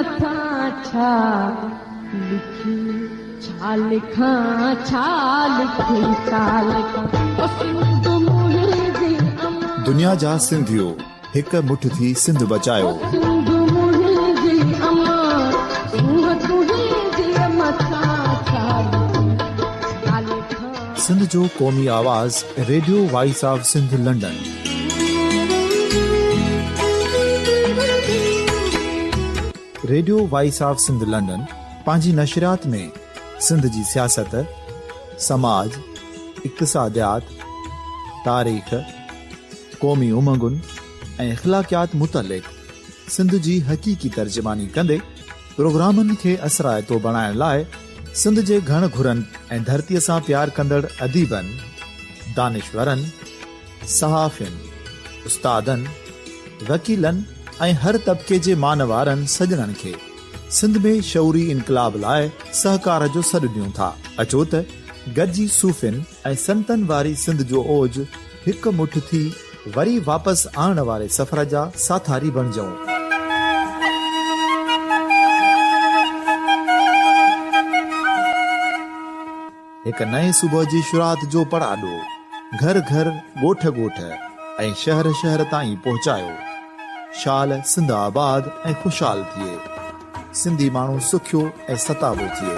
मथा छा लिखी छा लिखां छा लिखी छा लिखां ओ सिंध मुंहिंजी अम्मा दुनिया जा सिंधियो हिक मुठ थी सिंध बचायो सिंध मुंहिंजी अम्मा सिंध तुंहिंजी मथा छा लिखी छा लिखां सिंध जो क़ौमी आवाज़ radio voice of Sindh London. Radio voice of Sindh London पंहिंजी नशरियात में सिंध जी सियासत, समाज, इक़्तिसादियात, तारीख़, क़ौमी उमंगुनि ऐं अख़लाक़ियात मुतलिक़ सिंध जी हक़ीक़ी तर्जुमानी कंदे प्रोग्रामनि खे असराइतो बणाइण लाइ सिंध जे घण घुरनि ऐं धरतीअ सां प्यार कंदड़ अदीबनि, दानिशवरनि, सहाफ़ियुनि, उस्तादनि, वकीलनि ऐं हर तबिके जे मानवारनि सजणनि खे सिंध में शऊरी इनकलाब लाइ सहकार जो सॾु ॾियूं था। अचो त गॾिजी सूफ़ियुनि ऐं संतनि वारी सिंध जो ओज हिक मुठ थी वरी वापसि आणण वारे सफ़र जा साथारी बणिजऊं। हिक नए सुबुह जी शुरूआत जो पड़ाॾो घर घर, ॻोठ ॻोठ ऐं शहर शहर ताईं पहुचायो। शाल सिंध आबाद ऐं खुशहाल थिए, सिंधी माण्हू सुखियो ऐं सताबो थिए।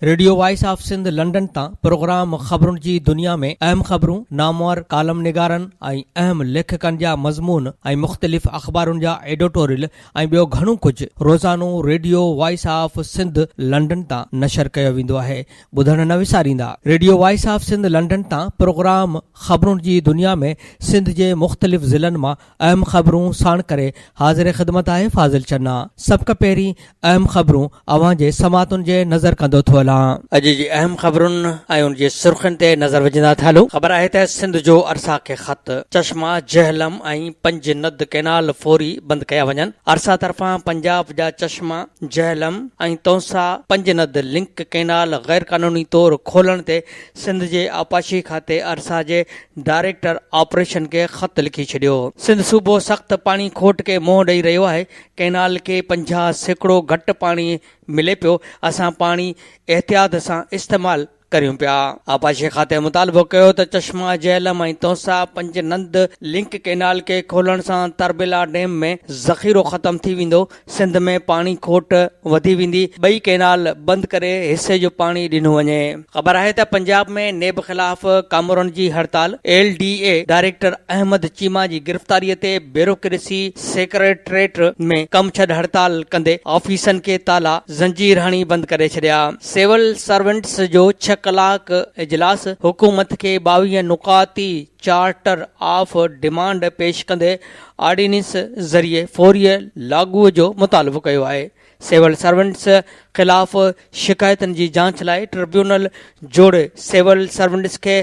Radio voice of Sindh London तां प्रोग्राम ख़बरुनि जी दुनिया में अहम ख़बरूं, नामवर कालम निगारनि ऐं अहम लेखकनि जा मज़मून ऐं मुख़्तलिफ़ अख़बारुनि जा एडिटोरियल ऐं ॿियो घणो कुझु रोज़ानो radio voice of Sindh London तां नशर कयो वेंदो आहे। ॿुधण न विसारींदा। Radio voice of Sindh London तां प्रोग्राम ख़बरुनि जी दुनिया में सिंध जे मुख़्तलिफ़ ज़िलनि मां अहम ख़बरूं साण करे हाज़िर ख़िदमत आहे फाज़िल चन्ना। सभ खां पहिरीं अहम ख़बरूं अवां जे समातुनि जे नज़र कंदो थो अॼु जी अहम ख़बरुनि ऐं उन जे सुर्ख़ियुनि ते नज़र विझंदा था हलूं। ख़बर आहे त सिंध जो अरसा खे ख़त, चश्मा, जहलम ऐं पंज नद कैनाल फौरी बंदि कया वञनि। अरसा तरफ़ां पंजाब जा चश्मा, जहलम ऐं तौसा पंज नद लिंक कैनाल गैर कानूनी तौर खोलण ते सिंध जे आपाशी खाते अरसा जे डायरेक्टर ऑपरेशन खे ख़त लिखी छॾियो। सिंध सूबो सख़्त पाणी खोट खे मुंहुं ॾेई रहियो आहे। कैनाल खे 50% घटि पाणी मिले पियो। असां पाणी एहतियात सां इस्तेमाल करियूं पिया। आपाशी खाते मुतालबो कयो त चश्मा, जहलम ऐं तौसा पंज नंद लिंक कैनाल खे खोलण सां तरबेला डैम में ज़ख़ीरो ख़तम थी वेंदो। सिंध में पाणी खोट वधी वेंदी। ॿई कैनाल बंदि करे हिसे जो पाणी ॾिनो वञे। ख़बर आहे त पंजाब में नेब ख़िलाफ़ कामरनि जी हड़ताल। LDA डायरेक्टर अहमद चीमा जी गिरफ़्तारीअ ते ब्यूरोक्रेसी सेक्रेटरेट में कम छॾ हड़ताल कंदे ऑफिसनि खे ताला ज़ंजीर हणी बंदि करे छॾिया। सिविल सर्वेंट्स जो 6 कलाक इजलास। हुकूमत खे 22 नुकाती चार्टर ऑफ डिमांड पेश कंदे ऑर्डिनेंस ज़रिए फौरी लागू जो मुतालबो कयो आहे। सिविल सर्वेंट्स ख़िलाफ़ शिकायतनि जी जांच लाइ ट्रिब्यूनल जोड़े सिविल सर्वेंट्स खे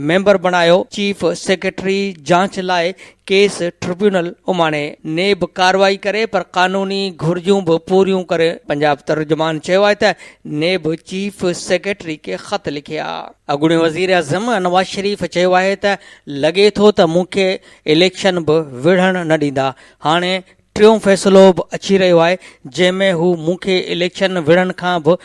मेंबर बणायो। चीफ सेक्रेटरी जांच लाइ केस ट्रिब्यूनल उमाणे। नेब कार्रवाई करे पर कानूनी घुर्जूं बि पूरियूं करे। पंजाब तर्जुमान चयो आहे त नेब चीफ सेक्रेटरी खे ख़त लिखिया। अॻूणे वज़ीर आज़म नवाज़ शरीफ़ चयो आहे त लॻे थो त मूंखे इलेक्शन बि विढ़ण न ॾींदा। हाणे टियों फ़ैसिलो बि अची रहियो आहे जंहिंमें हू मूंखे इलेक्शन विढ़ण खां बि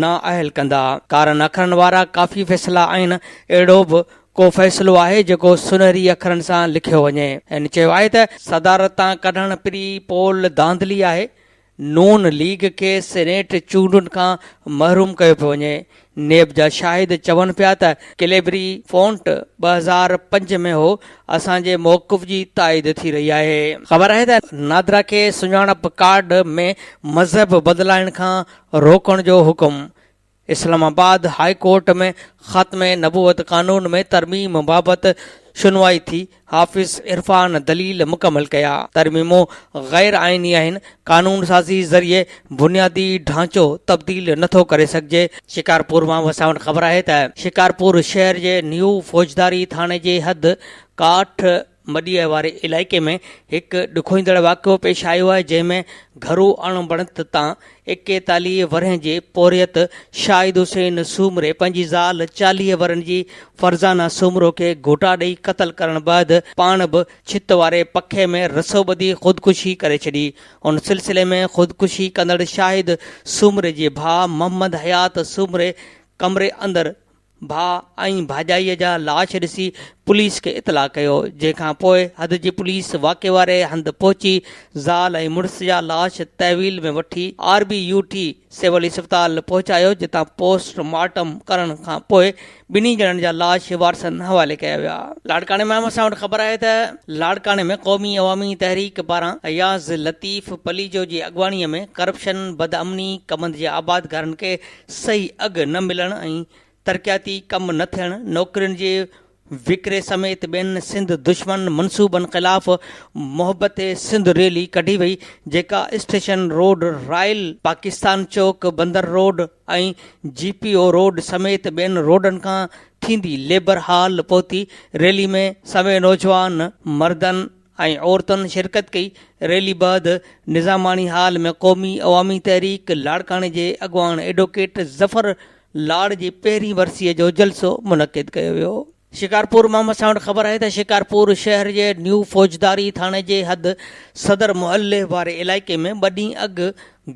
नाअहल कंदा। कारण अखरनि वारा काफ़ी फ़ैसिला आहिनि। अहिड़ो बि को फ़ैसिलो आहे जेको सुनहरी अखरनि सां लिखियो वञे। ऐं चयो आहे त सदारत तां कढण प्री पोल धांधली आहे। नून लीग खे सेनेट चूंडुनि खां महरूम कयो पियो वञे। नेब जा शाहिद चवनि पिया त किलेबरी फोंट 2005 में हो। असांजे मौक़िफ़ जी ताईद थी रही आहे। ख़बर आहे त नादरा खे सुञाणप कार्ड में मज़हब बदिलाइण खां रोकण जो हुकुम। इस्लामाबाद हाई कोर्ट में ख़ात्मे नबूवत कानून में तरमीम बाबति सुनवाई थी। हाफ़िज़ इरफान दलील मुकमल कया। तरमीमों गैर आइनी आहिनि। कानून साज़ी ज़रिए बुनियादी ढांचो तब्दील नथो करे सघिजे। शिकारपुर मां वसां वटि ख़बर आहे त शिकारपुर शहर जे न्यू फौजदारी थाणे जे हद काठ मॾीअ वारे इलाइक़े में हिकु ॾुखोईंदड़ वाक़ियो पेश आयो आहे, जंहिंमें घरू अणबणत तां 41 वरह जे पोरियत शाहिद हुसैन सूमरे पंहिंजी ज़ाल 40 वरनि जी फरज़ाना सूमरो खे घोटा ॾेई क़तल करण बैदि पाण बि छित वारे पखे में रसो ॿधी ख़ुदकुशी करे छॾी। उन सिलसिले में ख़ुदकुशी कंदड़ शाहिद सूमरे जे भाउ मोहम्मद हयात सूमरे कमरे अंदरि भाउ ऐं भाॼाईअ जा लाश ॾिसी पुलिस खे इतला कयो, जंहिंखां पोइ हद जी पुलिस वाक़े वारे हंधि पहुची ज़ाल ऐं मुड़ुस जा लाश तहवील में वठी RBUT सिविल इस्पताल पहुचायो, जितां पोस्टमार्टम करण खां पोइ ॿिन्ही ॼणनि जा लाश वारसनि हवाले कया विया। लाड़काने में असां वटि ख़बर आहे त लाड़काने में क़ौमी अवामी तहरीक पारां अयाज़ लतीफ़ पलीजो जी अॻवानीअ में करप्शन बदअमनी कमनि जे आबाद घरनि खे सही अघु न मिलण ऐं तरक़ियाती कम न थियण, नौकरियुनि जे विकिरे समेत ॿियनि सिंध दुश्मन मनसूबनि ख़िलाफ़ मोहबत सिंध रैली कढी वई, जेका स्टेशन रोड, रॉयल पाकिस्तान चौक, बंदर रोड ऐं GPO रोड समेत ॿियनि रोडनि खां थींदी लेबर हाल पहुती। रैली में सवे नौजवान मर्दनि ऐं औरतुनि शिरकत कई। रैली बैदि निज़ामानी हाल में क़ौमी अवामी तहरीक लाड़काने जे अॻवान एडवोकेट ज़फ़र लाड़ जी पहिरीं वरसीअ जो जलसो मुनक़िद कयो वियो। शिकारपुर मां असां वटि ख़बर आहे त शिकारपुर शहर जे न्यू फौजदारी थाणे जे हद सदर मुहल्ले वारे इलाइक़े में ॿ ॾींहं अॻु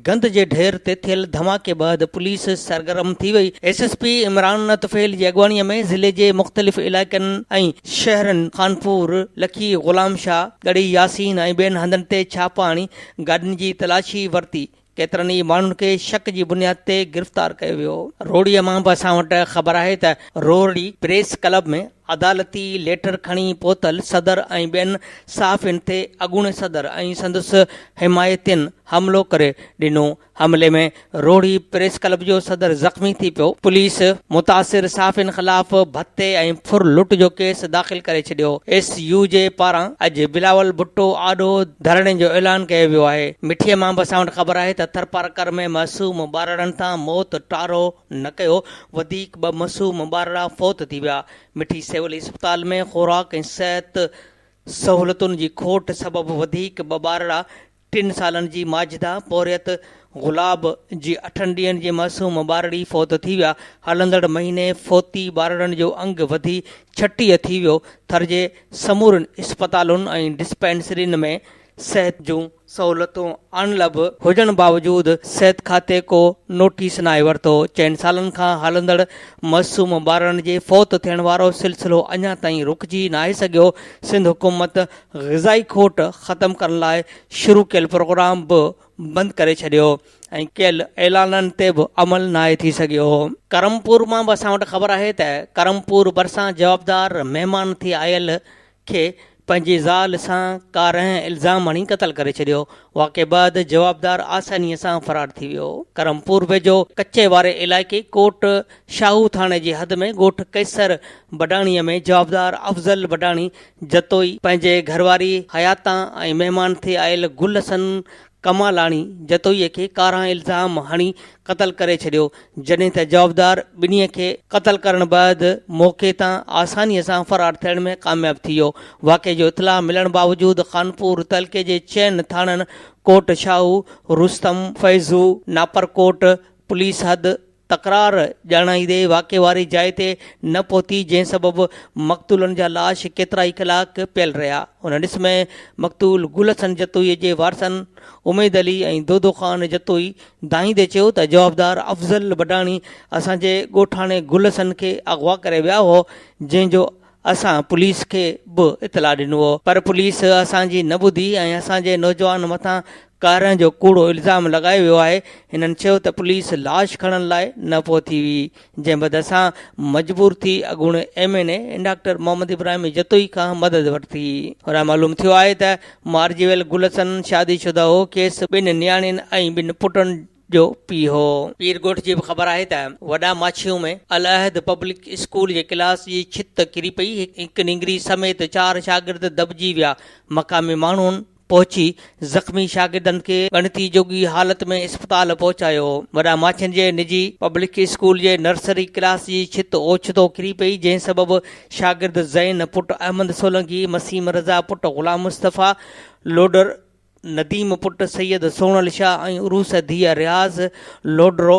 गंद जे ढेर ते थियल धमाके बैदि पुलिस सरगर्म थी वई। SSP इमरान तुफ़ैल जी अॻवानीअ में ज़िले जे मुख़्तलिफ़ इलाइक़नि ऐं शहरनि खानपुर, लखी, ग़ुलाम शाह, ॻड़ी यासीन ऐं ॿियनि हंधनि ते छापा हणी गाॾियुनि जी तलाशी वरिती। केतिरनि ई माण्हुनि खे शक जी बुनियाद ते गिरफ़्तार कयो वियो। रोड़ीअ मां बि असां वटि ख़बर आहे त रोड़ी प्रेस क्लब में अदालती लेटर खणी पहुतल सदर ऐं ॿियनि सहाफ़ियुनि ते अॻूणे सदर ऐं संदसि हिमायतियुनि हमिलो करे ॾिनो। हमले में रोड़ी प्रेस क्लब जो सदर ज़ख़्मी थी पियो। पुलिस मुतासिर सहाफ़ियुनि ख़िलाफ़ भत्ते ऐं फुर लुट जो केस दाख़िल करे छॾियो। SU जे पारां अॼु बिलावल भुट्टो आॾो धरणे जो ऐलान कयो वियो आहे। मिठीअ मां बि असां वटि ख़बर आहे त थरपारकर में मासूम ॿारड़नि तां मौत टारो न कयो, वधीक 2 मासूम ॿारड़ा फौत थी विया। मिठी सिविल इस्पताल में खुराक ऐं सिहत सहूलतुनि जी खोट सबबि वधीक 2 ॿारड़ा 3 सालनि जी माजिदा पोरियत गुलाब जी 8 ॾींहनि जी मासूम ॿारड़ी फौत थी विया। हलंदड़ महीने फौती ॿारड़नि जो अंग वधी 36 थी वियो। थर जे समूरनि इस्पतालुनि ऐं डिस्पेंसरियुनि में सिहत जूं सहूलतूं अनलब हुजण बावजूदि सिहत खाते को नोटिस न आहे वरितो। 4 सालनि खां हलंदड़ मासूम ॿारनि जे फौत थियण वारो सिलसिलो अञा ताईं रुकिजी न आहे सघियो। सिंध हुकूमत ग़िज़ाई खोट ख़तमु करण लाइ शुरू कयल प्रोग्राम बि बंदि करे छॾियो ऐं कयल ऐलाननि ते बि अमल न आहे थी सघियो। करमपुर मां बि असां वटि ख़बर आहे त करमपुर भरिसां जवाबदार महिमान थी आयल खे पंहिंजी ज़ाल सां कारह इल्ज़ाम हणी क़तल करे छॾियो। वाक़े बैदि जवाबदार आसानीअ सां फ़रार थी वियो। करमपुर वेझो कचे वारे इलाइक़े कोट शाहू थाणे जे हद में ॻोठ कैसर बडाणीअ में जवाबदार अफ़ज़ल बडाणी जतोई पंहिंजे घरवारी हयाता ऐं महिमान थी आयल गुलसन कमालाणी जतोईअ खे कारां इल्ज़ाम हणी क़तल करे छॾियो, जॾहिं त जवाबदार ॿिन्हीअ खे क़तल करण बैदि मौक़े तां आसानीअ सां फ़रार थियण में कामयाब थी वियो। वाक़े जो इतला मिलण बावजूदि खानपुर तलके जे 4 थाणनि कोट शाहू, रुस्तम, फैज़ू, नापरकोट पुलिस हद तकरार ॼाणाईंदे वाक़े वारी जाइ ते न पहुती, जंहिं सबबि मक़तूलनि जा लाश केतिरा ई कलाक पियल रहिया। हुन ॾिस में मक़तूल गुलसन जतोईअ जे वारसनि उमेद अली ऐं दोदो ख़ान जतोई दाहींदे चयो त जवाबदार अफ़ज़ल बडाणी असांजे ॻोठाणे गुलसन खे अगवा करे विया हो, जंहिंजो असां पुलिस खे बि इतला ॾिनो हो, पर पुलिस असांजी न ॿुधी ऐं असांजे नौजवान मथां कारां जो कूड़ो इल्ज़ाम लॻायो वियो आहे। हिननि चयो त पुलिस लाश खणण लाइ न पहुती हुई, जंहिं बैदि असां मजबूर थी अॻूणे MNA डॉक्टर मोहम्मद इब्राहिम जतोई खां मदद वरिती। और मालूम थियो आहे त मारिजी वियल गुलसन शादीशुदा हो, केस 2 नियाणियुनि ऐं 2 पुटनि जो पीउ हो। पीरगोठ जी बि ख़बर आहे त वॾा माछियूं में अल अहद पब्लिक स्कूल जे क्लास जी छित किरी पई, 1 निंगरी समेत 4 शागिर्द दॿिजी विया। मक़ामी माण्हुनि पहुची ज़ख़्मी शागिर्दनि खे ॻणती जोगी हालत में अस्पताल पहुचायो। वॾा माछियुनि जे निजी पब्लिक स्कूल जे नर्सरी क्लास जी छित ओचितो किरी पई, जंहिं सबबि शागिर्द ज़ैन पुट अहमद सोलंकी, मसीम रज़ा पुट ग़ुलाम मुस्तफ़ा, लोडर नदीम पुट सैयद सोनल शाह ऐं उरूस धीअ रियाज़ लोडरो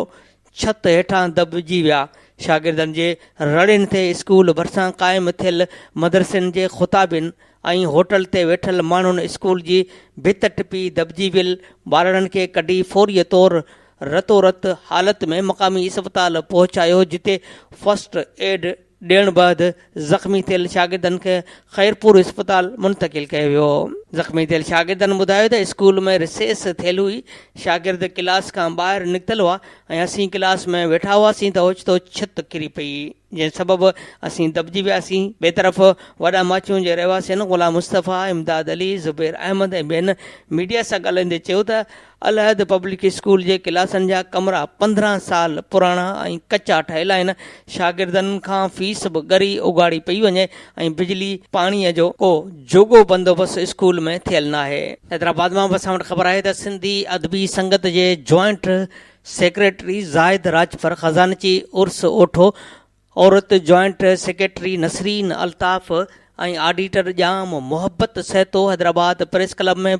छत हेठां दॿिजी विया। शागिर्दनि जे रड़ियुनि ते स्कूल भरिसां क़ाइमु थियल मदरसनि जे ख़ुताबिन ऐं होटल ते वेठल माण्हुनि स्कूल जी भित टिपी दॿिजी वियल ॿारनि खे कढी फौरीअ तौरु रतोरत हालत में मक़ामी अस्पताल पहुचायो, जिते फर्स्ट एड ॾियण बैदि ज़ख़्मी थियल शागिर्दनि खे ख़ैरपुर अस्पताल मुंतक़िल कयो वियो। ज़ख़्मी थियल शागिर्दनि ॿुधायो त स्कूल में रिसेस थियल हुई, शागिर्द क्लास खां ॿाहिरि निकितल हुआ ऐं असीं क्लास में वेठा हुआसीं त ओचितो छित किरी पई, जंहिं सबबि असीं दॿिजी वियासीं। ॿिए तरफ़ वॾा माचियूं जे रहवासियुनि ग़ुलाम मुस्तफ़ा, इमदाद अली, ज़ुबैर अहमद ऐं ॿियनि मीडिया सां ॻाल्हाईंदे चयो त अलहद पब्लिक स्कूल जे क्लासनि जा कमरा 15 साल पुराणा ऐं कचा ठहियल आहिनि। शागिर्दनि खां फीस बि ॻरी उगाड़ी पई वञे ऐं बिजली पाणीअ जो को जोॻो बंदोबस्तु स्कूल में थियल न आहे। हैदराबाद मां असां वटि ख़बर आहे त सिंधी अदबी संगत जे जॉइंट सेक्रेटरी ज़ाहिद राजफर खज़ानची उर्स ओठो, औरत जॉइंट सेक्रेटरी नसरीन अल्ताफ़ ऐं ऑडिटर ॼाम मोहब्बत सहतो हैदराबाद प्रेस क्लब में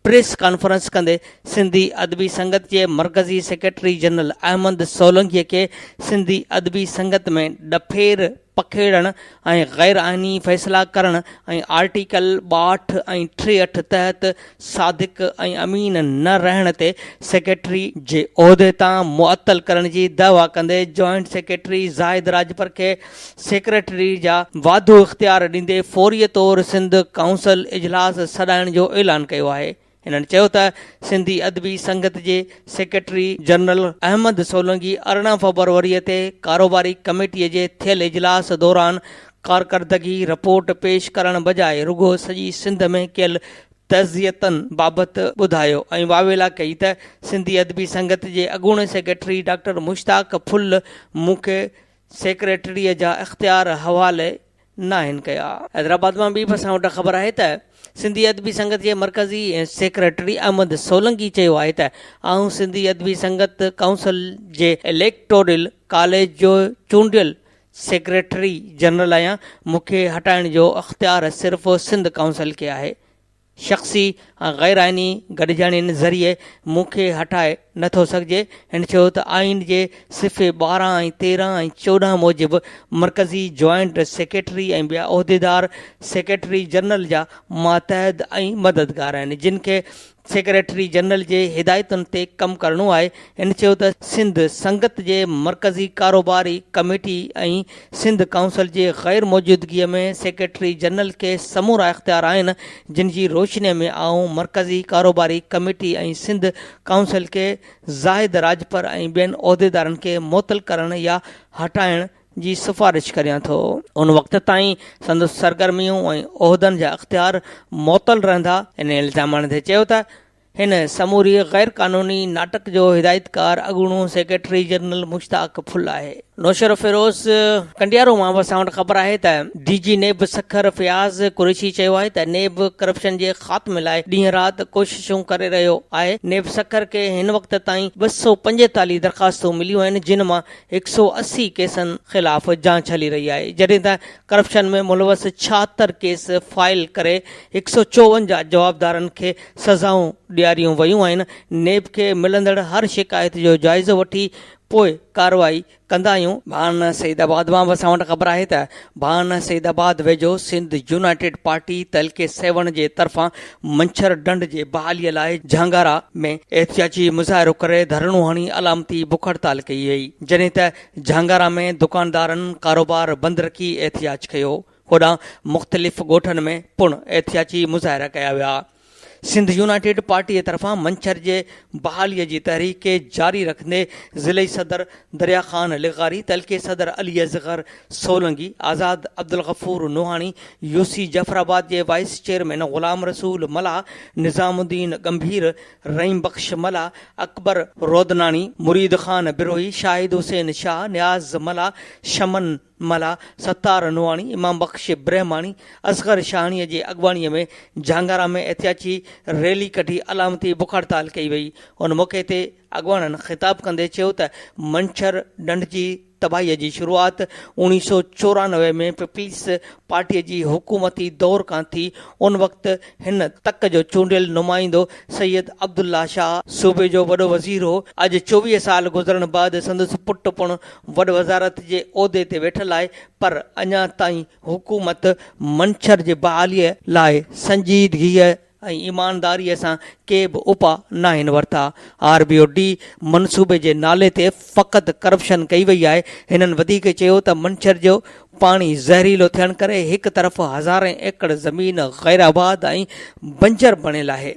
प्रेस कॉन्फ्रेंस कंदे सिंधी अदबी संगत जे मरकज़ी सेक्रेटरी जनरल अहमद सोलंकीअ खे सिंधी अदबी संगत में डफेर पखेड़ण ऐं गैर आइनी फ़ैसिला करण ऐं आर्टिकल 62 ऐं 63 तहत सादिक ऐं अमीन न रहण ते सेक्रेटरी जे उहिदे तां मुअतल करण जी दावा कंदे जॉइंट सेक्रेटरी ज़ाहिद राजपर खे सेक्रेटरी जा वाधो इख़्तियार ॾींदे फौरीअ तौरु सिंध काउंसिल इजलास सॾाइण जो ऐलान कयो आहे। हिननि चयो त सिंधी अदबी संगत जे सेक्रेटरी जनरल अहमद सोलंकी 18 फरवरीअ ते कारोबारी कमेटीअ जे थियल इजलास दौरान कारकर्दगी रिपोर्ट पेश करण बजाए रुगो सॼी सिंध में कयल तज़ियतनि बाबति ॿुधायो ऐं वावेला कई त सिंधी अदबी संगत जे अॻूणे सेक्रेटरी डॉक्टर मुश्ताक फुल मूंखे सेक्रेटरीअ जा इख़्तियार हवाले न आहिनि कया। हैदराबाद मां ॿी बि असां वटि ख़बर आहे त सिंधी अदबी संगत जे मरकज़ी सेक्रेटरी अहमद सोलंकी चयो आहे त आऊं सिंधी अदबी संगत काउंसिल जे इलेक्टोरल कॉलेज जो चूंडियल सेक्रेटरी जनरल आहियां। मूंखे हटाइण जो इख़्तियार सिर्फ़ु सिंध काउंसिल खे आहे। शख़्सी ऐं गैर आइनी गॾिजाणियुनि ज़रिए मूंखे हटाए नथो सघिजे। हिन चयो त आइन जे सिफ़े 12 ऐं 13 ऐं 14 मूजिबि मरकज़ी जॉइंट सेक्रेटरी ऐं ॿिया उहिदेदार सेक्रेटरी जनरल जा मातहत ऐं मददगार आहिनि, जिन खे सेक्रेटरी जनरल जे हिदायतुनि ते कमु करणो आहे। हिन चयो त सिंध संगत जे मरकज़ी कारोबारी कमेटी ऐं सिंध काउंसिल जे गैर मौजूदगीअ में सेक्रेटरी जनरल खे समूरा इख़्तियार आहिनि, जिन जी रोशनीअ में आऊं मरकज़ी कारोबारी कमेटी ऐं सिंध काउंसिल खे ज़ाहिद राजपर ऐं ॿियनि उहिदेदारनि खे मुअतल करण या हटाइण जी सिफारिश करियां थो। उन वक़्त ताईं संदसि सरगर्मियूं ऐं उहिदनि जा इख़्तियार मुअतल रहंदा। इन इल्ज़ामनि ते चयो त हिन समूरी गैर क़ानूनी नाटक जो हिदायतकार अॻूणो सेक्रेटरी जनरल मुश्ताक फुल आहे। नौशर फिरोज़ कंडियारो मां बि असां वटि ख़बर आहे त DG नेब सखर फयाज़ कुरैशी चयो आहे त नेब करप्शन जे ख़ात्मे लाइ ॾींहं राति कोशिशूं करे रहियो आहे। नेब सखर खे हिन वक़्त ताईं 245 दरख़्वास्तूं मिलियूं आहिनि, जिन मां 180 केसनि ख़िलाफ़ जांच हली रही आहे, जॾहिं त करप्शन में मुलवस 76 केस फाइल करे 154 जवाबदारनि खे सज़ाऊं ॾियारियूं वयूं आहिनि। नेब खे मिलंदड़ हर शिकायत जो जाइज़ो वठी पोइ कार्रवाई कंदा आहियूं। भान सईदाबाद मां असां वटि ख़बर आहे त भान सईदाबाद वेझो सिंध यूनाइटेड पार्टी तहलके 7 जे तरफ़ां मंछर ढंढ जे बहालीअ लाइ झांगारा में एहतियाजी मुज़ाहिरो करे धरणो हणी अलामती बुख हड़ताल कई वई, जॾहिं त झांगारा में दुकानदारनि कारोबार बंदि रखी एहतियाज कयो। होॾां मुख़्तलिफ़ ॻोठनि में पिणु एहतियाजी मुज़ाहिरा कया विया। सिंध यूनाइटेड पार्टी जे तरफ़ां मंछर जे बहालीअ जी तहरीक जारी रखंदे ज़िले सदर दरिया ख़ान लिगारी, तहलके सदर अली असगर सोलंकी, आज़ाद अब्दुल गफ़ूर नूहानी, यूसी जफराबाद जे वाइस चेयरमैन ग़ुलाम रसूल मला, निज़ामुद्दीन गंभीर, रहीम बख्श मला, अकबर रोदनानी, मुरीद ख़ान बिरोही, शाहिद हुसैन शाह, नियाज़ मला, शमन मला, सत्तार नूहानी, इमाम बख्श ब्रह्मानी, असगर शाहणीअ जे अॻवानीअ में झांगारा में एहतियाजी रैली कढी अलामती बुख हड़ताल कई वई। उन मौक़े ते अॻवाननि ख़िताब कंदे चयो त मंछर ढंढ जी तबाहीअ जी शुरूआति 1994 में पीपल्स पार्टीअ जी हुकूमती दौर खां थी। उन वक़्तु हिन तक जो चूंडियल नुमाइंदो सैयद अब्दुल्ला शाह सूबे जो वॾो वज़ीर हो। अॼु 24 साल गुज़रण बाद संदसि पुटु पिणु वॾ वज़ारत जे उहिदे ते वेठल आहे, पर अञा ताईं हुकूमत मंछर जे बहालीअ लाइ संजीदगीअ ऐं ईमानदारीअ सां के बि उपाउ न आहिनि वरिता। RBOD मनसूबे जे नाले ते फ़क़ति करप्शन कई वई आहे। हिननि वधीक चयो त मंछर जो पाणी ज़हरीलो थियण करे हिकु तरफ़ हज़ारे एकड़ ज़मीन गैराबाद ऐं बंजर बणियल आहे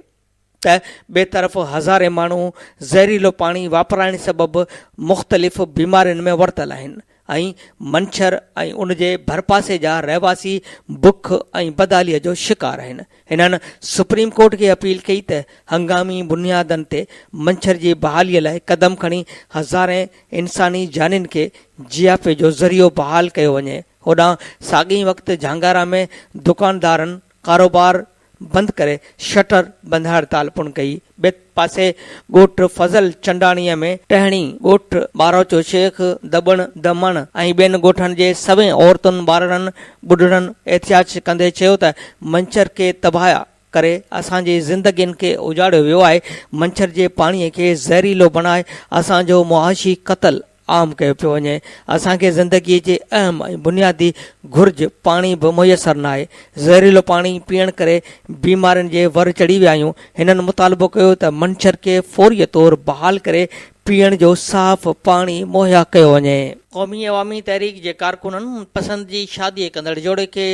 त ॿिए तरफ़ हज़ारे माण्हू ज़हरीलो पाणी वापराइण सबबि मुख़्तलिफ़ बीमारियुनि में वरितल आहिनि ऐं मंछर ऐं उन जे भरपासे जा रहवासी बुख ऐं बदहालीअ जो शिकार आहिनि। हिननि सुप्रीम कोर्ट खे अपील कई त हंगामी बुनियादनि ते मंछर जी बहालीअ लाइ क़दम खणी हज़ारे इंसानी जानियुनि खे जियापे जो ज़रियो बहाल कयो वञे। होॾां साॻी वक़्तु झांगारा में दुकानदारनि कारोबार बंदि करे शटर बंदि हड़ताल पुण कई। ॿिए पासे ॻोठ फज़ल चंडाणीअ में टहणी ॻोठ बारोचो शेख दबण दमण ऐं ॿियनि ॻोठनि जे सभई औरतुनि ॿारनि ॿुढड़नि एहतियात कंदे चयो त मंछर खे तबाह करे असांजी ज़िंदगियुनि खे उजाड़ियो वियो आहे। मंछर जे पाणीअ खे ज़हरीलो बणाए असांजो मुआशी क़तल आम कयो पियो वञे। असांखे ज़िंदगीअ जे अहम ऐं बुनियादी घुर्ज पाणी बि मुयसरु न आहे। ज़हरीलो पाणी पीअण करे बीमारियुनि जे वर चढ़ी विया आहियूं। हिननि मुतालबो कयो त मंछर खे फौरी तौरु बहाल करे पीअण जो साफ़ पाणी मुहैया कयो वञे। क़ौमी अवामी तहरीक जे कारकुननि पसंदि जी शादीअ कंदड़ जोड़े खे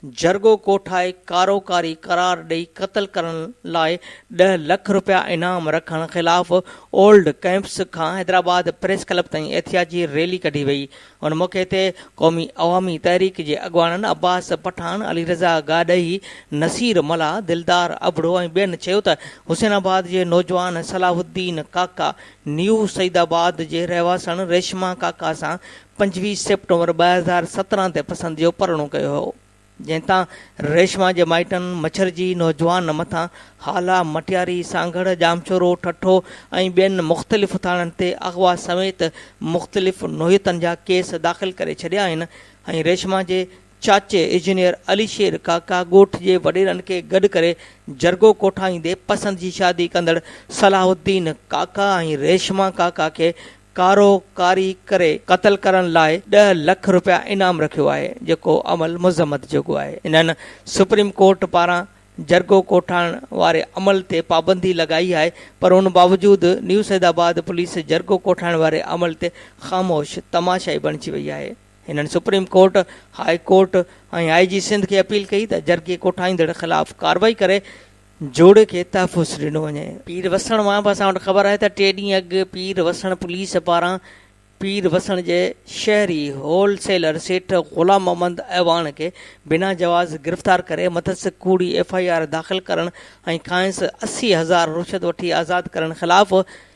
जरगो कोठाए कारोकारी करार ॾेई क़तल करण लाइ 10 लख रुपया इनाम रखण ख़िलाफ़ ओल्ड कैंप्स खां हैदराबाद प्रेस क्लब ताईं एहतियाजी रैली कढी वई। उन मौक़े ते क़ौमी अवामी तहरीक जे अॻवाननि अब्बास पठान, अली रज़ा गाॾई, नसीर मला, दिलदार अबड़ो ऐं ॿियनि चयो त हुसैनाबाद जे नौजवान सलाहुद्दीन काका न्यू सईदाबाद जे रहवासण रेशमा काका सां 25 सेप्टेम्बर 2017 ते पसंदि जो परणो कयो हो, जंहिं तां रेशमा जे माइटनि मच्छर जी नौजवान मथां हाला, मटियारी, सांगड़, जामचोरो, ठठो ऐं ॿियनि मुख़्तलिफ़ थाणनि ते अगवा समेत मुख़्तलिफ़ नोहियतनि जा केस दाख़िल करे छॾिया आहिनि ऐं रेशमा जे चाचे इंजीनियर अली शेर काका ॻोठ जे वॾेरनि खे गॾु करे जरगो कोठाईंदे पसंदि जी शादी कंदड़ सलाहुद्दीन काका ऐं रेशमा काका खे कारोकारी करे क़तल करण लाइ 10 लख रुपया इनाम रखियो आहे, जेको अमल मुज़म्मत जोॻो आहे। इन्हनि सुप्रीम कोर्ट पारां जरगो कोठाइण वारे अमल ते पाबंदी लॻाई आहे, पर उन बावजूदि न्यू सैदाबाद पुलिस जरगो कोठाइण वारे अमल ते ख़ामोश तमाशाई बणिजी वई आहे। हिननि सुप्रीम कोर्ट, हाई कोर्ट ऐं IG सिंध खे अपील कई त जरगे कोठाईंदड़ ख़िलाफ़ कार्रवाई करे जोड़े खे तहफ़ुज़ ॾिनो वञे। पीर वसण मां बि असां वटि ख़बर आहे त 3 ॾींहं अॻु पीर वसण पुलिस पारां पीर वसण जे शहरी होलसेलर सेठ ग़ुलाम मोहम्मद ऐवान खे बिना जवाज़ गिरफ़्तार करे मथस कूड़ी FIR दाख़िल करण ऐं खांसि 80,000 रुशवत वठी आज़ादु करण ख़िलाफ़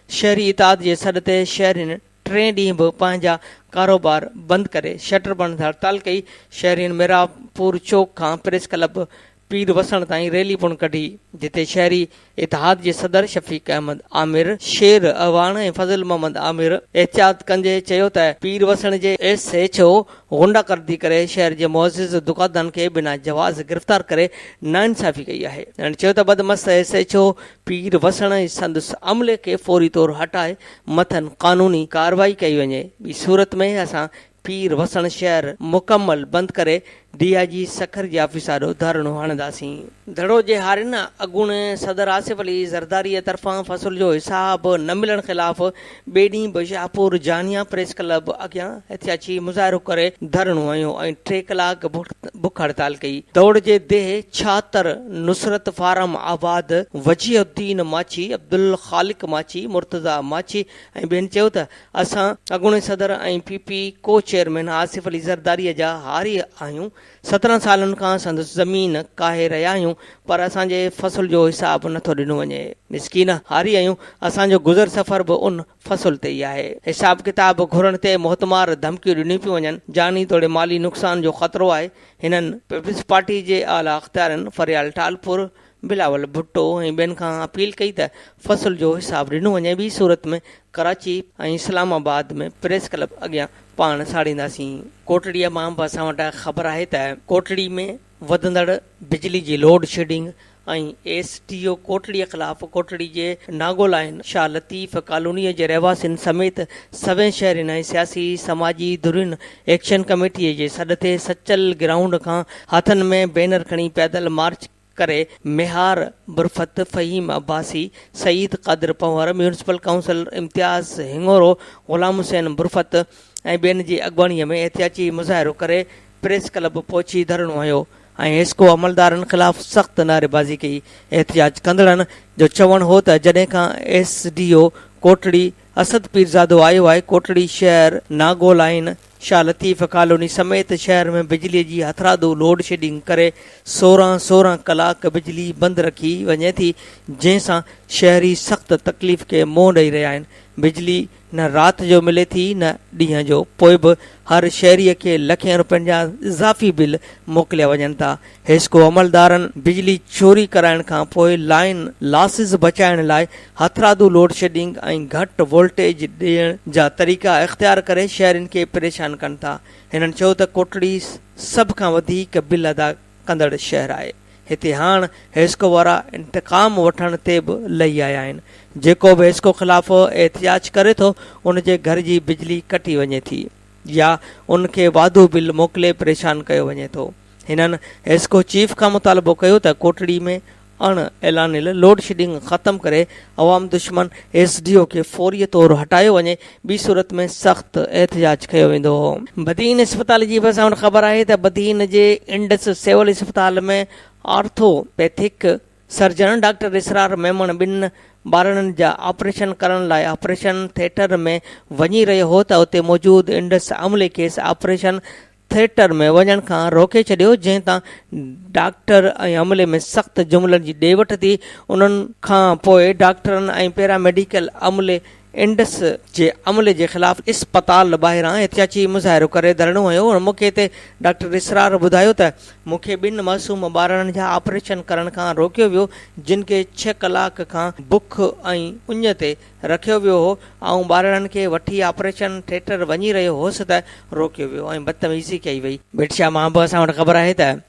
शहरी इताद जे सॾ ते शहरियुनि 3 ॾींहं बि पंहिंजा कारोबार बंदि करे शटर बंदि हड़ताल कई। शहरियुनि मीरापुर चौक खां प्रेस क्लब पीर वसण ताईं रैली पुण कढी, जिते शहरी इतिहाद जे सदर शफ़ीक अहमद आमिर, शेर अवान ऐं फज़ल मोहम्मद आमिर एहतियात कंदे चयो त पीर वसण जे SHO गुंडागर्दी करे शहर जे मुअज़्ज़िज़ दुकानदारनि खे बिना जवाज़ गिरफ़्तार करे नाइंसाफ़ी कई आहे। ऐं चयो त बदमस्त SHO पीर वसण ऐं संदसि अमले खे फौरी तौरु हटाए मथनि क़ानूनी कार्रवाई कई वञे। ॿी सूरत में असां पीर वसण शहर मुकमल बंदि करे DIG सखर जे ऑफिस ॾांहुं धरणो हणंदासीं। धड़ो जे हारियुनि अॻूण सदर आसिफ अली ज़रदारीअ तरफ़ां फ़सुल जो हिसाब न मिलण ख़िलाफ़ ॿिए ॾींहुं बि शाहपुर जानिया प्रेस क्लब अॻियां एहतियाती मुज़ाहिरो करे धरणो हयो ऐं 3 कलाक बुख हड़ताल कई। दौड़ जे देह छातर नुसरत फारम आबाद, वजीहुद्दीन माची, अब्दुल ख़ालिक माची, मुर्तज़ा माची ऐं ॿियनि चयो त असां अॻूणे सदर ऐं PP को चेयरमैन आसिफ अली ज़रदारीअ जा हारी आहियूं। 17 सालनि खां संदसि ज़मीन काहे रहिया आहियूं, पर असांजे फ़सुल जो हिसाब नथो ॾिनो वञे। मिसकीन हारी आहियूं, असांजो गुज़र सफ़र बि उन फ़सुल ते ई आहे। हिसाब किताब घुरण ते मुहतमार धमकियूं ॾिनियूं पियूं वञनि, जानी तोड़े माली नुक़सान जो ख़तरो आहे। हिननि पीपल्स पार्टी जे आला अख़्तियारनि फरियाल टालपुर बिलावल भुट्टो ऐं ॿियनि खां अपील कई त फ़सुल जो हिसाब ॾिनो वञे। ॿी सूरत में कराची ऐं इस्लामाबाद में प्रेस क्लब अॻियां पाण साड़ींदासीं। कोटड़ीअ मां बि असां वटि ख़बर आहे त कोटड़ी में वधंदड़ बिजली जी लोड शेडिंग ऐं STO कोटड़ीअ ख़िलाफ़ कोटड़ी जे नागोलाइन शाह लतीफ़ कॉलोनीअ जे रहवासियुनि समेत सवें शहरनि ऐं सियासी समाजी धुरियुनि एक्शन कमेटीअ जे सॾ ते सचल ग्राउंड खां हथनि में बैनर खणी पैदल मार्च करे मेहार बुरफत, फ़हीम अब्बासी, सईद क़ादिर पंवर, म्यूनिसिपल काउंसिलर इम्तियाज़ हिंगोरो, ग़ुलाम हुसैन बुरफत ऐं ॿियनि जी अॻुवाणीअ में एहतियाती मुज़ाहिरो करे प्रेस क्लब पहुची धरणो हयो ऐं हेस्को अमलदारनि ख़िलाफ़ सख़्त नारेबाज़ी कई। एहतिजाज कंदड़नि जो चवणु हो त जॾहिं खां SDO कोटड़ी असद पीरज़ादो आयो आहे, कोटड़ी शहर नागोलाइन शाह लतीफ़ कॉलोनी समेत शहर में बिजलीअ जी हथरादू लोड शेडिंग करे 16 कलाक बिजली बंदि रखी वञे थी, जंहिंसां शहरी सख़्त तकलीफ़ खे मुंहुं ॾेई रहिया आहिनि। बिजली न राति जो मिले थी न ॾींहं जो, पोइ बि हर शहरीअ खे लखें रुपयनि जा इज़ाफ़ी बिल मोकिलिया वञनि था। हेस्को अमलदारनि बिजली चोरी कराइण खां पोइ लाइन लॉसिस बचाइण लाइ हथरादू लोड शेडिंग ऐं घटि वोल्टेज ॾियण जा तरीक़ा इख़्तियार करे शहरनि खे परेशान कनि था। हिननि चयो त कोटड़ी सभ खां वधीक बिल अदा कंदड़ शहर आहे। हिते हाणे हेस्को वारा इंतक़ाम वठण ते बि लही आया आहिनि। जेको बि हेस्को ख़िलाफ़ एहतिजाज करे थो उन जे घर जी बिजली कटी वञे थी या उनखे वाधू बिल मोकिले परेशान कयो वञे थो। हिननि हेस्को चीफ खां मुतालबो कयो त कोटड़ी में अण ऐलानियल लोड शेडिंग ख़तमु करे अवाम दुश्मन SDO खे फौरी तौर हटायो वञे, ॿी सूरत में सख़्त एहतिजाज कयो वेंदो हो। बदीन इस्पताल जी बि असां वटि ख़बर आहे त बदीन जे इंडस सिविल इस्पताल में ऑर्थोपैथिक सर्जन डॉक्टर इसरार मेमन ॿिनि ॿारनि जा ऑपरेशन करण लाइ ऑपरेशन थिएटर में वञी रहियो हो त उते मौजूदु इंडस अमले खे ऑपरेशन थिएटर में वञण खां रोके छॾियो, जंहिं तां डॉक्टर ऐं अमले में सख़्त जुमिलनि जी ॾे वठि थी। उन्हनि खां पोइ डॉक्टरनि ऐं पैरामेडिकल अमले इंडस जे अमले जे ख़िलाफ़ इस्पताल ॿाहिरां एहतियाती मुज़ाहिरो करे धरणो हुयो। मूंखे हिते डॉक्टर इसरार ॿुधायो त मूंखे 2 मासूम ॿारनि जा ऑपरेशन करण खां रोकियो वियो, जिन खे 6 कलाक खां बुख ऐं उञ ते रखियो वियो हो ऐं ॿारनि खे वठी ऑपरेशन थिएटर वञी रहियो हुउसि त रोकियो वियो ऐं बदतमीज़ी कई वई। बिटशा मां बि असां वटि ख़बर आहे त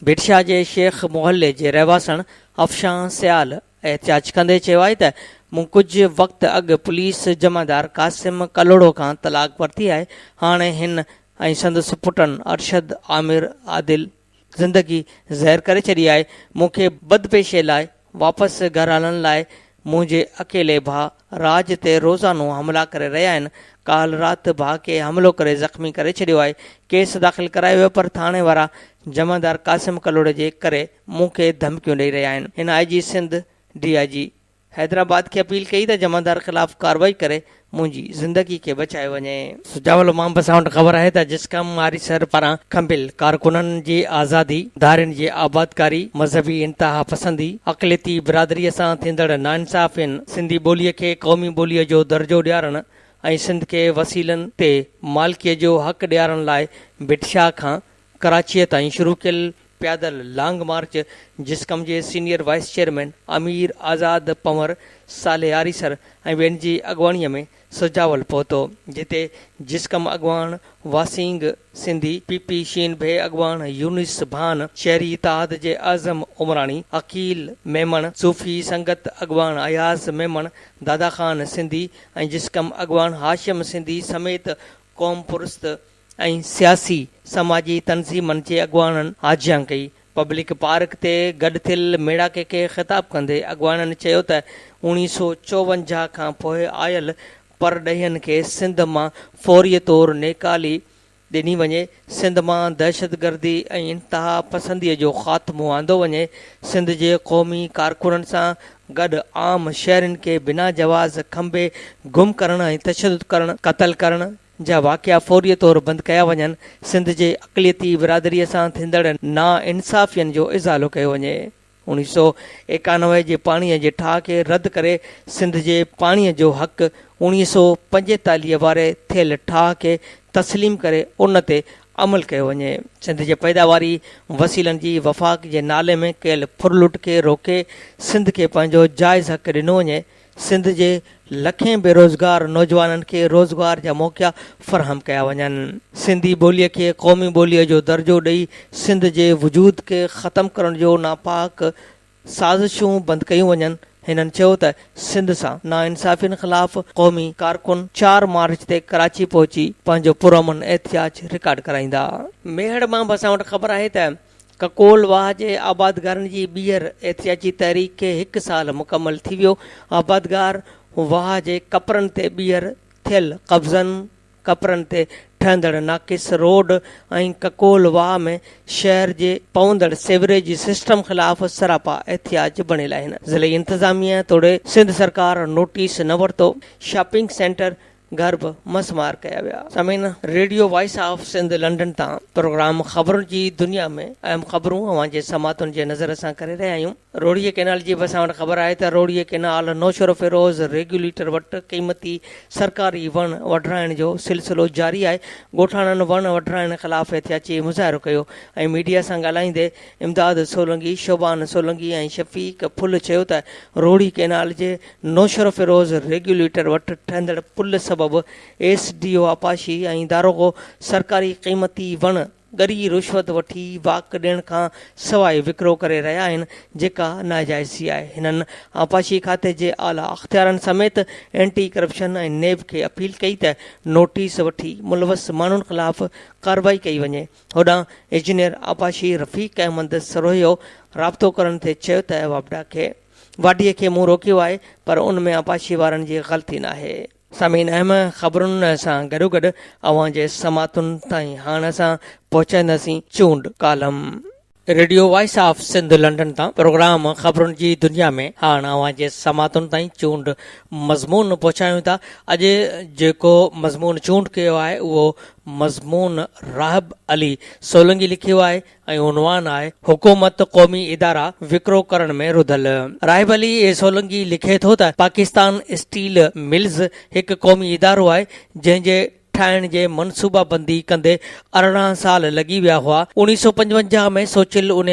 बिटशा जे शेख मोहल्ले जे रहवासण अफ़शां सियाल एहतिजाज कंदे चयो आहे त मूं कुझु वक़्तु अॻु पुलिस जमादार कासिम कलोड़ो खां तलाक वरिती आहे। हाणे हिन ऐं संदसि पुटनि अरशद आमिर आदिल ज़िंदगी ज़हर करे छॾी आहे। मूंखे बदपेशे लाइ वापसि घर हलण लाइ मुंहिंजे अकेले भाउ राज ते रोज़ानो हमला करे रहिया आहिनि। काल राति भाउ खे हमिलो करे ज़ख़्मी करे छॾियो आहे। केस दाख़िल करायो वियो पर थाणे वारा जमादार कासिम कलोड़े जे करे मूंखे धमकियूं ॾेई रहिया आहिनि। हिन IG सिंध DIG हैदराबाद खे अपील कई त जमादार ख़िलाफ़ कार्रवाई करे मुंहिंजी ज़िंदगी खे बचाए वञे। सुजावल मां बि असां वटि ख़बर आहे त जिस्कम आरिसर पारां खंबिल कारकुननि जी आज़ादी, धारियुनि जी आबादकारी, मज़हबी इंतिहा पसंदी, अक़लियती बिरादरीअ सां थींदड़ नाइंसाफ़ियुनि, सिंधी ॿोलीअ खे क़ौमी ॿोलीअ जो दर्जो ॾियारणु ऐं सिंध खे वसीलनि ते मालिकीअ जो हक़ ॾियारण लाइ बिटशा खां कराचीअ ताईं शुरू कयल पैदल लॉन्ग मार्च जिस्कम जे सीनियर वाइस चेयरमैन अमीर आज़ाद पंवर साले आरिसर ऐं ॿियनि जी अॻुवाणीअ में सुजावल पहुतो, जिते जिस्कम अॻुवान वासिंग सिंधी, PP शीन भे अॻुवान यूनिस भान, शहरी इतिहाद जे आज़म उमराणी, अकील मेमन, सूफ़ी संगत अॻुवान अयाज़ मेमन, दादा ख़ान सिंधी ऐं जिस्कम अॻुवान हाशिम सिंधी समेत क़ौम पुरस्त ऐं सियासी समाजी तनज़ीमनि जे अॻुवाननि हाजियां कई। पब्लिक पार्क ते गॾु थियल मेड़ाके खे ख़िताब कंदे अॻुवाननि चयो त 1954 खां पोइ आयल परॾेहियुनि खे सिंध मां फौरी तौरु नेकाली ॾिनी वञे, सिंध मां दहशतगर्दी ऐं इंतिहा पसंदीअ जो ख़ात्मो आंदो वञे, सिंध जे क़ौमी कारकुननि सां गॾु आम शहरनि खे बिना जवाज़ खंबे गुम करण ऐं तशदुद करण, क़तल करण जा वाक़िया फौरी तौरु बंदि कया वञनि, सिंध जे अक़लियती बिरादरीअ सां थींदड़ ना इंसाफ़ियनि जो इज़ालो कयो वञे। 1991 जे पाणीअ जे ठाह खे रद्द करे सिंध जे पाणीअ जो हक़ 1945 वारे थियल ठाह खे तस्लीम करे उन ते अमल कयो वञे। सिंध जे पैदावारी वसीलनि जी वफ़ाक़ जे नाले में कयल फुरलुट खे रोके सिंध खे पंहिंजो जाइज़ हक़ ॾिनो वञे। सिंध जे लखें बेरोज़गार नौजवाननि खे रोज़गार जा मौक़ा फ़राहम कया वञनि। सिंधी ॿोलीअ खे क़ौमी ॿोलीअ जो दर्जो ॾेई सिंध जे वजूद खे ख़तमु करण जो नापाक साज़िशूं बंदि कयूं वञनि। हिननि चयो त सिंध सां नाइंसाफ़ियुनि ख़िलाफ़ क़ौमी कारकुन 4 मार्च ते कराची पहुची पंहिंजो पुरअमन एहतिजाज रिकॉर्ड कराईंदा। मेहड़ मां बि असां वटि ख़बर आहे त ककोल वाह जे आबादगारनि जी ॿीहर एहतिजाजी तहरीक खे 1 साल मुकमल थी वियो। आबादगार वाह जे कपरनि ते ॿीहर थियल कब्ज़नि, कपरनि ते ठहंदड़ नाक़िस रोड ऐं ककोल वाह में शहर जे पवंदड़ सेवरेज सिस्टम ख़िलाफ़ सरापा एहतिजाज बणियल आहिनि। ज़िले इंतिज़ामिया तोड़े सिंध सरकार नोटिस न वरितो। शॉपिंग सेंटर घर बि मसमार कया विया। समीन radio voice of Sindh London तां प्रोग्राम ख़बरुनि जी दुनिया में अहम ख़बरूं अवां जे समातुनि जे नज़र सां करे रहिया आहियूं। रोड़ीअ कैनाल जी बि असां वटि ख़बर आहे त रोड़ीअ कैनाल नौशर फिरोज़ रेगुलेटर वटि क़ीमती सरकारी वण वढराइण जो सिलसिलो जारी आहे। ॻोठाणनि वण वढराइण ख़िलाफ़ एहतिजाजी मुज़ाहिरो कयो ऐं मीडिया सां ॻाल्हाईंदे इमदाद सोलंगी, शोभान सोलंगी ऐं शफ़ीक फुल चयो त रोड़ी कैनाल जे नौशर फिरोज़ रेगुलेटर वटि ठहंदड़ पुल सबबु SDO आपाशी ऐं दारोगो सरकारी क़ीमती वण ॻरी रुश्वत वठी वाक ॾियण खां सवाइ विकिरो करे रहिया आहिनि, जेका नाजाइज़ी आहे। हिननि आपाशी खाते जे आला अख़्तियारनि समेत एंटी करप्शन ऐं नेब खे अपील कई त नोटिस वठी मुलवस माण्हुनि ख़िलाफ़ कार्रवाई कई वञे। होॾां इंजीनियर आपाशी रफ़ीक अहमद सरोहियो राब्तो करण ते चयो त वाडीअ खे मूं रोकियो आहे, पर उन में आपाशी वारनि जी ग़लती न आहे। समीन अहम ख़बरुनि सां गॾोगॾु अवां जे समातुनि ताईं हाणे असां पहुचाईंदासीं चूंड column. Radio voice of Sindh London तां प्रोग्राम ख़बरुनि जी दुनिया में हाणे अवां जे समातुनि ताईं चूंड मज़मून पहुचायूं था। अॼु जेको मज़मून चूंड कयो आहे उहो मज़मून राहब अली सोलंगी लिखियो आहे ऐं उनवान आहे हुकूमत क़ौमी इदारा विकिरो करण में रुधल। राहब अली सोलंगी लिखे थो त पाकिस्तान स्टील मिल्स हिकु क़ौमी इदारो आहे जंहिंजे ठाहिण जे मनसूबाबंदी कंदे 18 साल लॻी विया हुआ। 1955 में सोचियल उन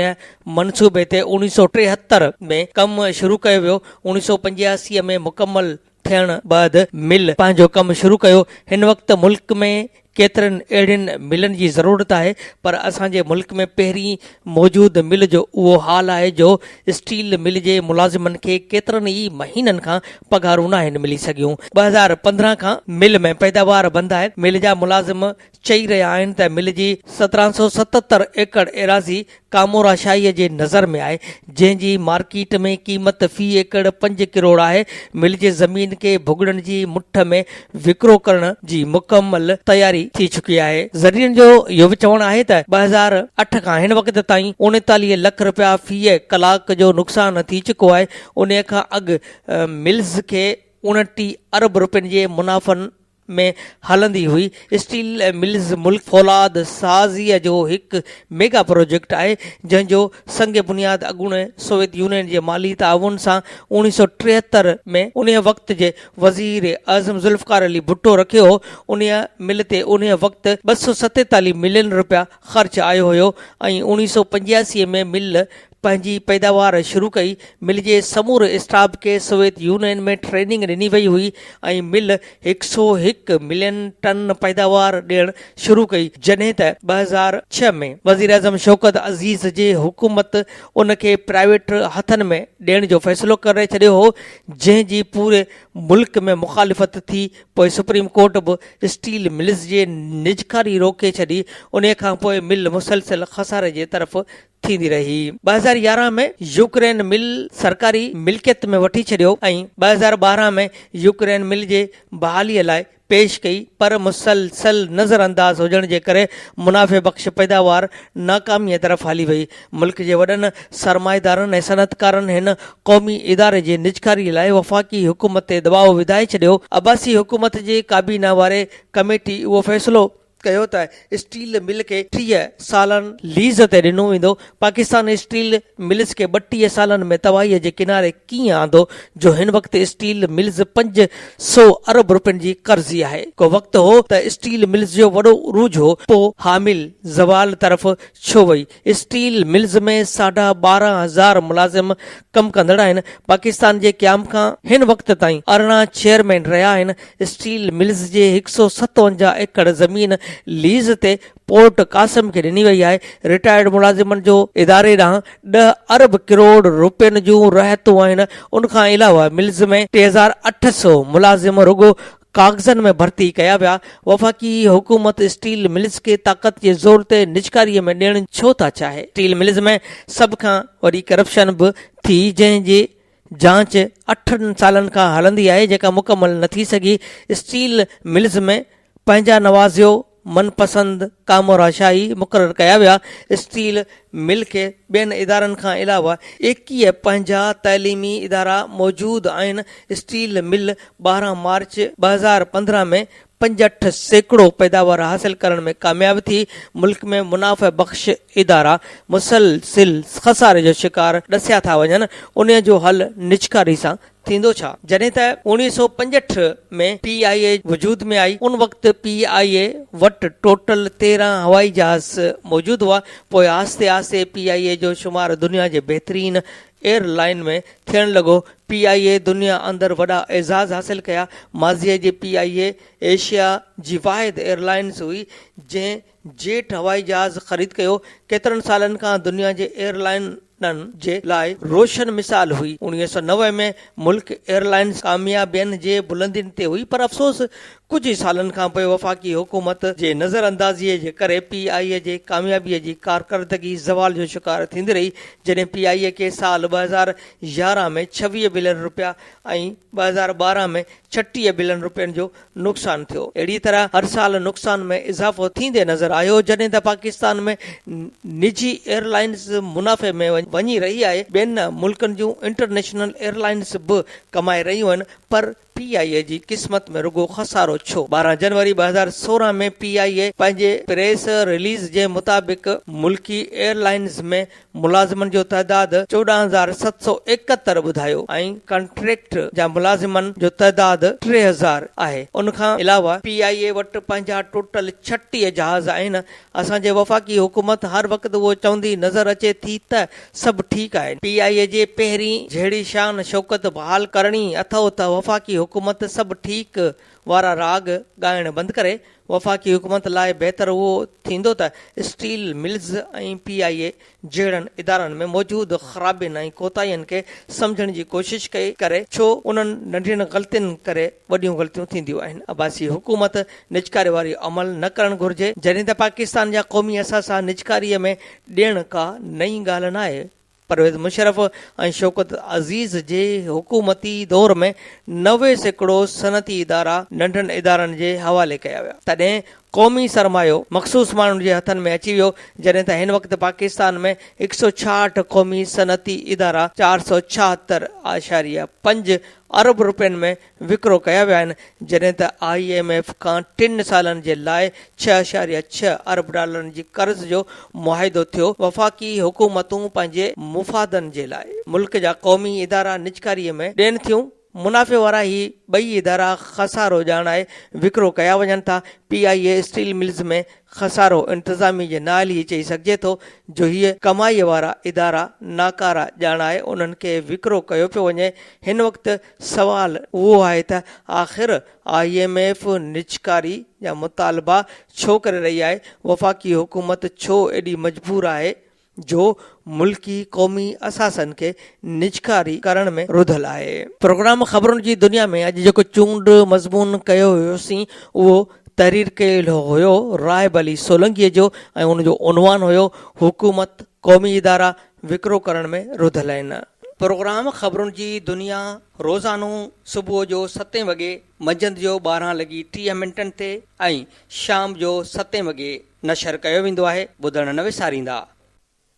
मनसूबे ते 1973 में कमु शुरू कयो वियो। 1985 में मुकमल थियण बैदि मिल पंहिंजो कमु शुरू कयो। हिन वक़्तु मुल्क में केतिरनि अहिड़ियुनि मिलनि जी ज़रूरत आहे, पर असांजे मुल्क में पहिरीं मौजूदु मिल जो उहो हाल आहे जो स्टील मिल जे मुलाज़िमनि खे केतिरनि ई महीननि खां पघारूं न आहिनि मिली सघियूं। 2015 खां मिल में पैदावार बंदि आहे। मिल जा मुलाज़िम चई रहिया आहिनि त मिल जी 1777 एकड़ एराज़ी कामोराशाहीअ जे नज़र में आहे, जंहिंजी मार्केट में क़ीमत फी एकड़ 5 करोड़ आहे। मिल जे ज़मीन खे भुगड़नि जी मुठ में विकिरो करण जी मुकमल तयारी थी चुकी आहे। ज़रियनि जो इहो बि चवणु आहे त 2008 खां हिन वक़्त ताईं 39 लख रुपया फी कलाक जो नुक़सानु थी चुको आहे। उन खां अॻु मिल्स खे 29 अरब रुपयनि जे मुनाफ़नि में हलंदी हुई। स्टील मिल्स मुल्क फौलाद साज़ीअ जो हिकु मेगा प्रोजेक्ट आहे, जंहिंजो संग बुनियाद अॻूणे सोवियत यूनियन जे माली ताउन सां 1973 में उन वक़्त जे वज़ीर आज़म ज़ुल्फ़िकार अली भुट्टो रखियो हो। उन मिल ते उन वक़्तु 247 मिलियन रुपया ख़र्च आयो हुयो ऐं 1985 में मिल पंहिंजी पैदावार शुरू कई। मिल जे समूरे स्टाफ खे सोवियत यूनियन में ट्रेनिंग ॾिनी वई हुई ऐं मिल 101 मिलियन टन पैदावार ॾियणु शुरू कई, जॾहिं त 2006 में वज़ीर आज़म शौकत अज़ीज़ जे हुकूमत उन खे प्राइवेट हथनि में ॾियण जो फ़ैसिलो करे छॾियो हो, जंहिंजी पूरे मुल्क में मुखालिफ़त थी। पोइ सुप्रीम कोर्ट बि स्टील मिल्स जे निजकारी रोके छॾी। उन खां पोइ मिल मुसलसिल खसारे जे तरफ़ थींदी रही। 2011 में यूक्रेन मिल सरकारी मिल्कियत में वठी छॾियो ऐं 2012 में यूक्रेन मिल जे बहालीअ लाइ पेश कई, पर मुसलसल नज़र अंदाज़ हुजण जे करे मुनाफ़े बख़्श पैदावार नाकामीअ तरफ़ हली वई। मुल्क जे वॾनि सरमाएदारनि ऐं सनअतकारनि हिन क़ौमी इदारे जे निजकारी लाइ वफ़ाक़ी हुकूमत ते दबाउ विधाए छॾियो। अब्बासी हुकूमत जे काबीना वारे कमेटी उहो फ़ैसिलो कयो त स्टील मिल खे 30 सालनि लीज़ ते ॾिनो वेंदो। पाकिस्तान स्टील मिल्स खे 32 सालनि में तबाहीअ जे किनारे कीअं आंदो जो हिन वक़्तु स्टील मिल्स 500 अरब रुपयनि जी कर्ज़ी आहे। को वक़्तु हो त स्टील मिल्स जो वॾो उरूज हो, पोइ हामिल ज़वाल तरफ़ छो वई। स्टील मिल्स में 12,500 मुलाज़िम कमु कंदड़ आहिनि। पाकिस्तान जे क़याम खां हिन वक़्त ताईं 18 चेयरमैन रहिया आहिनि। स्टील मिल्स जे 157 एकड़ ज़मीन लीज़ ते पोर्ट कासिम खे ॾिनी वई आहे। रिटायर्ड मुलाज़िमनि जो इदारे ॾांहुं 10 अरब करोड़ रुपयनि जूं रहतूं आहिनि। उनखां अलावा मिल्स में 3800 मुलाज़िम रुगो कागज़नि में भर्ती कया विया। वफ़ाक़ी हुकूमत स्टील मिल्स खे ताक़त जे ज़ोर ते निजकारीअ में ॾियण छो था चाहे। स्टील मिल्स में सभ खां वॾी करप्शन बि थी, जंहिंजी जांच 8 सालनि खां हलंदी आहे, जेका मुकमल न थी सघी। स्टील मिल्स में पंहिंजा नवाज़ियो मनपसंद कामोराशाही मुक़ररु कया विया। स्टील मिल खे ॿियनि इदारनि खां अलावा 21 पंहिंजा तइलीमी इदारा मौजूदु आहिनि। स्टील मिल 12 मार्च 2015 में 65% पैदावार हासिल करण में कामयाब थी। मुल्क में मुनाफ़े बख़्श इदारा मुसलसिल खसारे जो शिकार ॾसिया था वञनि। उन जो हल निजकारी सां थींदो छा? जॾहिं त 1965 में PIA वजूद में आई, उन वक़्तु PIA वटि टोटल 13 हवाई जहाज़ मौजूदु हुआ। पोइ आस्ते आस्ते PIA जो शुमार दुनिया जे बहितरीन एयरलाइन में थियण लॻो। PIA दुनिया अंदरि वॾा एज़ाज़ हासिल कया। माज़ीअ जे PIA एशिया जी वाहिद एयरलाइंस हुई जंहिं जेट हवाई जहाज़ ख़रीद कयो। केतिरनि सालनि खां दुनिया जे एयरलाइन जे लाइ रोशन मिसाल हुई। 1990 में मुल्क एयरलाइंस कामयाबियनि जे बुलंदियुनि ते हुई, पर अफ़सोस कुझु ई सालनि खां पोइ वफ़ाक़ी हुकूमत जे नज़र अंदाज़ीअ जे करे PIA जे कामयाबीअ जी कारकर्दगी ज़वाल जो शिकार थींदी रही। जॾहिं PIA खे साल 2011 में 26 बिलियन रुपया ऐं 2012 में 36 बिलियन रुपयनि जो नुक़सानु थियो। अहिड़ी तरह हर साल नुक़सान में इज़ाफ़ो थींदे नज़र आयो। जॾहिं त पाकिस्तान में निजी एयरलाइंस मुनाफ़े में वञी रही आहे, ॿियनि मुल्कनि जूं इंटरनेशनल एयरलाइंस बि कमाए रहियूं आहिनि, पर PIA जी क़िस्मत में रुगो खसारो छो? 12 जनवरी 2016 में PIA पंहिंजे प्रेस रिलीज़ जे मुताबिक़ मुल्की एयरलाइंस में मुलाज़िमनि जो तइदाद 14,771 ॿुधायो ऐं कॉन्ट्रैक्ट जा मुलाज़िमनि जो तइदाद 3000 आहे। उनखां अलावा PIA वटि पंहिंजा टोटल 36 जहाज़ आहिनि। असांजे वफ़ाक़ी हुकूमत हर वक़्तु उहो चवंदी नज़र अचे थी त सभु ठीकु आहे। PIA जे पहिरीं जहिड़ी शान शौकत बहाल करणी अथव त वफ़ाक़ी हुकूमत सभु ठीकु वारा राग ॻाइण बंदि करे। वफ़ाक़ी हुकूमत लाइ बहितर उहो थींदो त स्टील मिल्स ऐं PIA जहिड़नि इदारनि में मौजूदु ख़राबियुनि ऐं कोताहियुनि खे सम्झण जी कोशिशि कई करे, छो उन्हनि नंढियुनि ग़लतियुनि करे वॾियूं ग़लतियूं थींदियूं आहिनि। अब्बासी हुकूमत निजकारी वारी अमल न करणु घुर्जे। जॾहिं त पाकिस्तान जा क़ौमी असासा निजकारीअ में ॾियण का नई ॻाल्हि न आहे। परवेज़ मुशर्रफ ऐं शौकत अज़ीज़ जे हुकूमती दौर में 90% सनती इदारा नंढनि इदारनि जे हवाले कया विया। तॾहिं क़ौमी सरमायो मख़सूस माण्हुनि जे हथनि में अची वियो। जॾहिं त हिन वक़्तु पाकिस्तान में 166 क़ौमी सनती इदारा 466.5 अरब रुपयनि में विकिरो कया विया आहिनि। जॾहिं त IMF खां 3 सालनि जे लाइ 6.6 अरब डॉलरनि जी कर्ज़ जो मुआहिदो थियो। वफ़ाक़ी हुकूमतूं पंहिंजे मुफ़ादनि जे लाइ मुल्क जा क़ौमी इदारा निजकारीअ में ॾियनि थियूं। मुनाफ़े वारा ही ॿई इदारा खसारो ॼाणाए विकिरो कया वञनि था। PIA स्टील मिल्स में खसारो इंतिज़ामी जे नाल ई चई सघिजे थो, जो हीअ कमाईअ वारा इदारा नाकारा ॼाणाए उन्हनि खे विकिरो कयो पियो वञे। हिन वक़्तु सवाल उहो आहे त आख़िर IMF निजकारी जा मुतालबा छो करे रही आहे? वफ़ाक़ी हुकूमत छो एॾी मजबूर आहे जो मुल्की क़ौमी असासनि खे निजकारी करण में रुधल आहे? प्रोग्राम ख़बरुनि जी दुनिया में अॼु जेको चूंड मज़मून कयो हुयोसीं उहो तहरीर कयलु हुयो राहिब अली सोलंकीअ जो ऐं उनजो उनवान हुयो हुकूमत क़ौमी इदारा विकिरो करण में रुधल आहिनि। प्रोग्राम ख़बरुनि जी दुनिया रोज़ानो सुबुह जो 7 वॻे, मंझंदि जो 12:30 ते ऐं शाम जो 7 वॻे नशर कयो वेंदो आहे। ॿुधण न विसारींदा।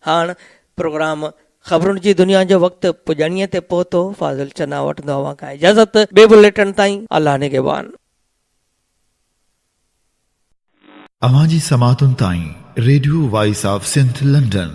हाणे प्रोग्राम ख़बरुनि जी दुनिया जो वक़्तु पुॼाणीअ ते पहुतो। फाज़िल चना वठंदो अवां खां इजाज़त। ॿिए बुलेटिन ताईं अल्लाह निगहबान। अवां जी समातुनि ताईं radio voice of Sindh London